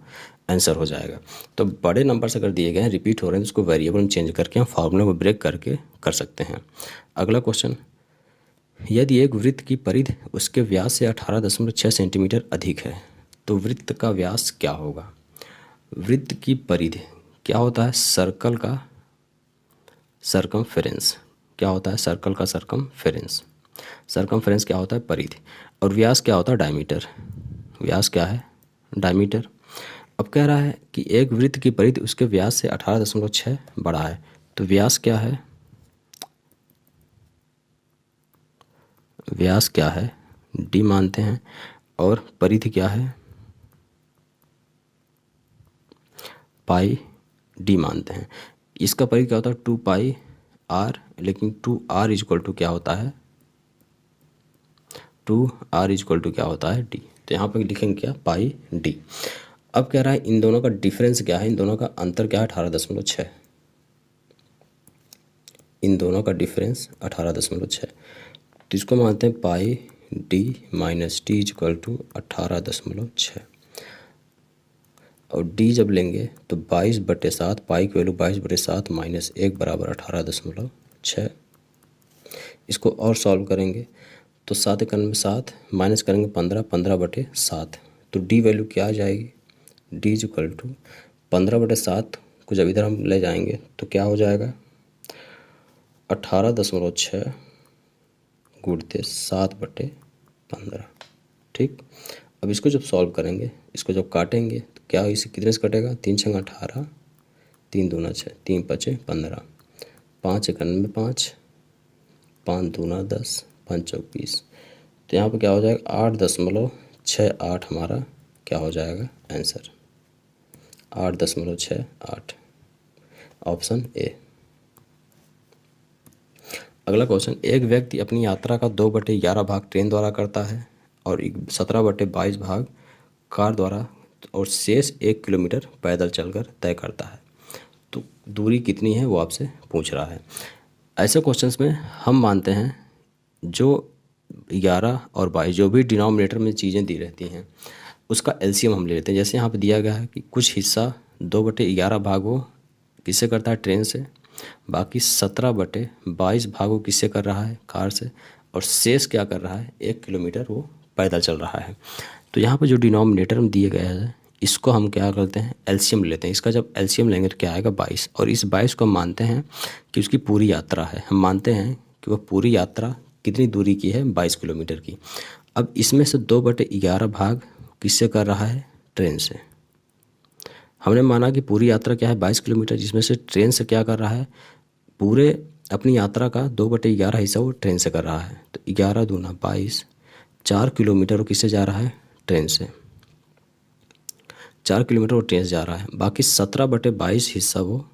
आंसर हो जाएगा। तो बड़े नंबर्स अगर दिए गए हैं रिपीट हो रहे हैं तो उसको वेरिएबल में चेंज करके हम फार्मूले को ब्रेक करके कर सकते हैं। अगला क्वेश्चन, यदि एक वृत्त की परिधि उसके व्यास से 18.6 सेंटीमीटर अधिक है तो वृत्त का व्यास क्या होगा। वृत्त की परिधि क्या होता है, सर्कल का सरकमफेरेंस। क्या होता है, सर्कल का सरकमफेरेंस। सरकमफेरेंस क्या होता है, परिधि। और व्यास क्या होता है, डायमीटर। व्यास क्या है, डायमीटर। अब कह रहा है कि एक वृत्त की परिधि उसके व्यास से 18.6 बड़ा है, तो व्यास क्या है, व्यास क्या है, डी मानते हैं, और परिधि क्या है, पाई डी मानते हैं। इसका परिधि क्या होता है, 2 पाई आर, लेकिन 2r इजक्वल टू क्या होता है, 2r इजक्वल टू क्या होता है, डी। तो यहाँ पर लिखेंगे क्या, पाई डी। अब कह रहा है इन दोनों का डिफरेंस क्या है, इन दोनों का अंतर क्या है, 18.6। इन दोनों का डिफरेंस 18.6, तो इसको मानते हैं pi D minus T equal to 18.6। और डी जब लेंगे तो 22/7, पाई की वैल्यू 22/7 माइनस 1 बराबर 18.6। इसको और सॉल्व करेंगे तो 7 एकन में 7 माइनस करेंगे 15, 15/7, तो डी वैल्यू क्या आ जाएगी, डी इक्वल टू 15/7 को जब इधर हम ले जाएंगे तो क्या हो जाएगा, 18.6 गुणते 7/15। ठीक, अब इसको जब सॉल्व करेंगे, इसको जब काटेंगे तो क्या इसे कितने से कटेगा, 3 छंग 18, 3 दूना 6, 3 पचे 15, 5 एकन में 5, 5 दूना 10, 5 चौक 20। तो यहाँ पर क्या हो जाएगा, 8.68 हमारा क्या हो जाएगा आंसर, 8.68, ऑप्शन ए। अगला क्वेश्चन, एक व्यक्ति अपनी यात्रा का 2/11 भाग ट्रेन द्वारा करता है और 17/22 भाग कार द्वारा, और शेष 1 किलोमीटर पैदल चलकर तय करता है, तो दूरी कितनी है वो आपसे पूछ रहा है। ऐसे क्वेश्चंस में हम मानते हैं जो 11 और 22 जो भी डिनोमिनेटर में चीज़ें दी रहती हैं उसका एलसीएम हम ले लेते हैं। जैसे यहाँ पे दिया गया है कि कुछ हिस्सा 2/11 भाग वो किससे करता है, ट्रेन से, बाकी 17/22 भाग वो किससे कर रहा है, कार से, और शेष क्या कर रहा है, 1 किलोमीटर वो पैदल चल रहा है। तो यहाँ पर जो डिनोमिनेटर में दिए गए हैं इसको हम क्या करते हैं, एलसीएम लेते हैं। इसका जब एलसीएम लेंगे तो क्या आएगा, 22, और इस 22 को हम मानते हैं कि उसकी पूरी यात्रा है। हम मानते हैं कि वह पूरी यात्रा कितनी दूरी की है, 22 किलोमीटर की। अब इसमें से 2/11 भाग किससे कर रहा है, ट्रेन से। हमने माना कि पूरी यात्रा क्या है, 22 किलोमीटर, जिसमें से ट्रेन से क्या कर रहा है, पूरे अपनी यात्रा का 2/11 हिस्सा वो ट्रेन से कर रहा है। तो 11 दूना 22, 4 किलोमीटर वो किससे जा रहा है, ट्रेन से, 4 किलोमीटर वो ट्रेन से जा रहा है। बाकी 17/22 हिस्सा वो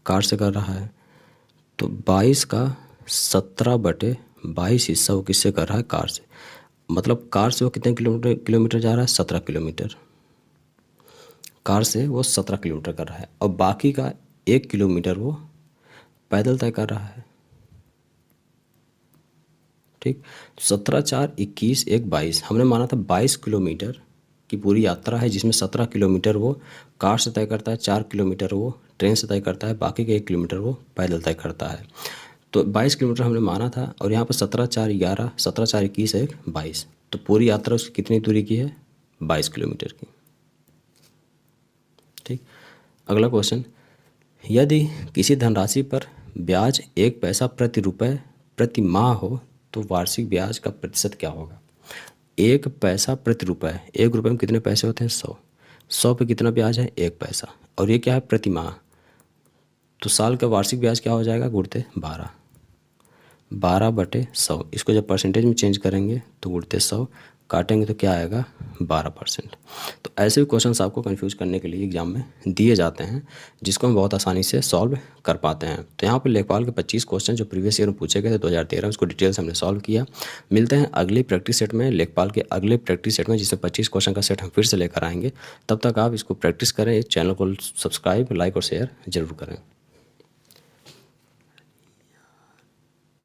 कार से कर रहा है। तो 22 का 17/22 हिस्सा वो किससे कर रहा है, कार से। मतलब कार से वो कितने किलोमीटर जा रहा है, 17 किलोमीटर। कार से वो 17 किलोमीटर कर रहा है, और बाकी का 1 किलोमीटर वो पैदल तय कर रहा है। ठीक, 17 4 21 1 22, हमने माना था 22 किलोमीटर की पूरी यात्रा है, जिसमें 17 किलोमीटर वो कार से तय करता है, 4 किलोमीटर वो ट्रेन से तय करता है, बाकी के 1 किलोमीटर वो पैदल तय करता है। तो 22 किलोमीटर हमने माना था, और यहाँ पर 17 4 11, 17 4 21 1 22, तो पूरी यात्रा उसकी कितनी दूरी की है, 22 किलोमीटर की। ठीक, अगला क्वेश्चन, यदि किसी धनराशि पर ब्याज 1 पैसा प्रति रुपये प्रति माह हो तो वार्षिक ब्याज का प्रतिशत क्या होगा। 1 पैसा प्रति रुपये, 1 रुपये में कितने पैसे होते हैं? 100। 100 पे कितना ब्याज है? 1 पैसा। और ये क्या है? प्रति माह। तो साल का वार्षिक ब्याज क्या हो जाएगा? गुणित 12, 12/100। इसको जब परसेंटेज में चेंज करेंगे तो गुणित 100 काटेंगे तो क्या आएगा? 12%। तो ऐसे भी क्वेश्चंस आपको कंफ्यूज करने के लिए एग्जाम में दिए जाते हैं, जिसको हम बहुत आसानी से सॉल्व कर पाते हैं। तो यहाँ पर लेखपाल के 25 क्वेश्चन जो प्रीवियस ईयर में पूछे गए थे 2013 में, उसको डिटेल से हमने सॉल्व किया। मिलते हैं अगली प्रैक्टिस सेट में, लेखपाल के अगले प्रैक्टिस सेट में, जिसमें 25 क्वेश्चन का सेट हम फिर से लेकर आएंगे। तब तक आप इसको प्रैक्टिस करें। इस चैनल को सब्सक्राइब, लाइक और शेयर जरूर करें।